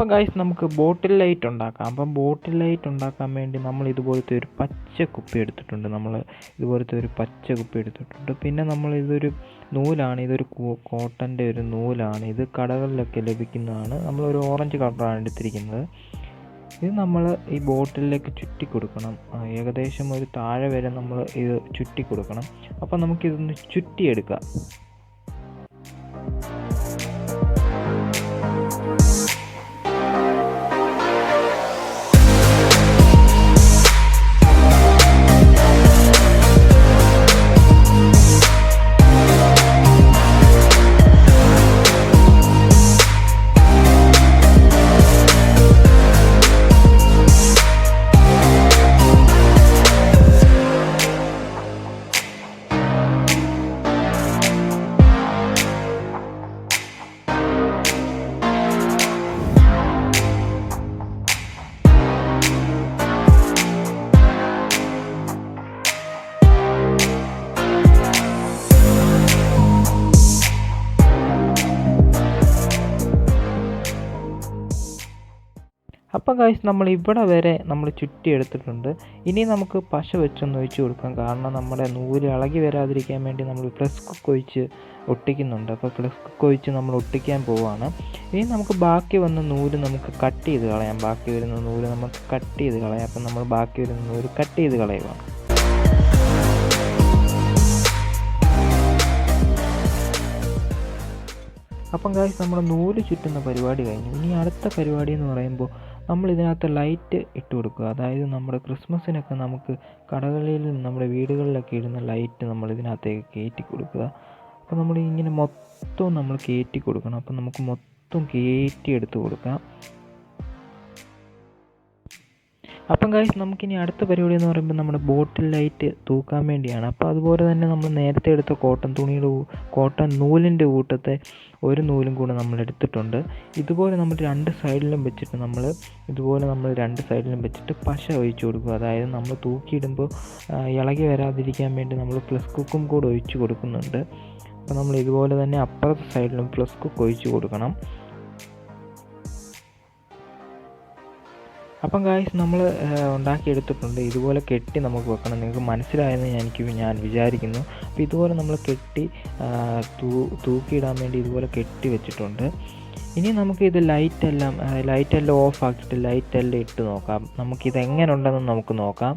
അപ്പം ഗൈസ് നമുക്ക് ബോട്ടിൽ ലൈറ്റ് ഉണ്ടാക്കാം. അപ്പം ബോട്ടിൽ ലൈറ്റ് ഉണ്ടാക്കാൻ വേണ്ടി നമ്മൾ ഇതുപോലത്തെ ഒരു പച്ച കുപ്പി എടുത്തിട്ടുണ്ട്. പിന്നെ ഇതൊരു നൂലാണ്, ഇതൊരു കോട്ടൻ്റെ ഒരു നൂലാണ്. ഇത് കടകളിലൊക്കെ ലഭിക്കുന്നതാണ്. നമ്മളൊരു ഓറഞ്ച് കളറാണ് എടുത്തിരിക്കുന്നത്. ഇത് നമ്മൾ ഈ ബോട്ടിലേക്ക് ചുറ്റി കൊടുക്കണം. ഏകദേശം ഒരു താഴെ വരെ നമ്മൾ ഇത് ചുറ്റി കൊടുക്കണം. അപ്പം നമുക്കിതൊന്ന് ചുറ്റിയെടുക്കാം. അപ്പം ഗൈസ് നമ്മൾ ഇവിടെ വരെ നമ്മൾ ചുറ്റിയെടുത്തിട്ടുണ്ട്. ഇനി നമുക്ക് പശ വെച്ചൊന്ന് ഒഴിച്ച് കൊടുക്കാം. കാരണം നമ്മുടെ നൂല് ഇളകി വരാതിരിക്കാൻ വേണ്ടി നമ്മൾ പ്ലസ് കുക്ക് ഒഴിച്ച് ഒട്ടിക്കുന്നുണ്ട്. അപ്പോൾ പ്ലസ് കുക്ക് ഒഴിച്ച് നമ്മൾ ഒട്ടിക്കാൻ പോവുകയാണ്. ഇനി നമുക്ക് ബാക്കി വന്ന നൂല് നമുക്ക് കട്ട് ചെയ്ത് കളയാം. അപ്പം നമ്മൾ ബാക്കി വരുന്ന നൂല് കട്ട് ചെയ്ത് കളയുക. അപ്പം ഗൈസ് നമ്മുടെ നൂല് ചുറ്റുന്ന പരിപാടി കഴിഞ്ഞു. ഇനി അടുത്ത പരിപാടി എന്ന് പറയുമ്പോൾ നമ്മൾ ഇതിനകത്ത് ലൈറ്റ് ഇട്ട് കൊടുക്കുക. അതായത് നമ്മുടെ ക്രിസ്മസിനൊക്കെ നമുക്ക് കടകളിലും നമ്മുടെ വീടുകളിലൊക്കെ ഇടുന്ന ലൈറ്റ് നമ്മൾ ഇതിനകത്തേക്ക് കയറ്റി കൊടുക്കുക. അപ്പോൾ നമ്മൾ ഇങ്ങനെ മൊത്തം നമ്മൾ കയറ്റി കൊടുക്കണം. അപ്പം നമുക്ക് മൊത്തം കയറ്റി എടുത്ത് കൊടുക്കാം. അപ്പം ഗൈസ് നമുക്കിനി അടുത്ത പരിപാടി എന്ന് പറയുമ്പോൾ നമ്മുടെ ബോട്ടിൽ ലൈറ്റ് തൂക്കാൻ വേണ്ടിയാണ്. അപ്പോൾ അതുപോലെ തന്നെ നമ്മൾ നേരത്തെ എടുത്ത കോട്ടൺ നൂലിൻ്റെ കൂട്ടത്തെ ഒരു നൂലും കൂടെ നമ്മൾ എടുത്തിട്ടുണ്ട്. ഇതുപോലെ നമ്മൾ രണ്ട് സൈഡിലും വെച്ചിട്ട് പശ ഒഴിച്ച് കൊടുക്കുക. അതായത് നമ്മൾ തൂക്കിയിടുമ്പോൾ ഇളകി വരാതിരിക്കാൻ വേണ്ടി നമ്മൾ പ്ലസ് കുക്കും കൂടെ ഒഴിച്ച് കൊടുക്കുന്നുണ്ട്. അപ്പോൾ നമ്മൾ ഇതുപോലെ തന്നെ അപ്പുറത്തെ സൈഡിലും പ്ലസ് കുക്ക് ഒഴിച്ച് കൊടുക്കണം. അപ്പം ഗായ്സ് നമ്മൾ ഉണ്ടാക്കിയെടുത്തിട്ടുണ്ട്. ഇതുപോലെ കെട്ടി നമുക്ക് വെക്കണം. നിങ്ങൾക്ക് മനസ്സിലായെന്ന് ഞാൻ വിചാരിക്കുന്നു. അപ്പോൾ ഇതുപോലെ നമ്മൾ കെട്ടി തൂക്കിയിടാൻ വേണ്ടി ഇതുപോലെ കെട്ടി വെച്ചിട്ടുണ്ട്. ഇനി നമുക്ക് ഇത് ലൈറ്റെല്ലാം ഓഫ് ആക്കിയിട്ട് ലൈറ്റെല്ലാം ഇട്ട് നോക്കാം. നമുക്കിത് എങ്ങനെ ഉണ്ടെന്ന് നമുക്ക് നോക്കാം.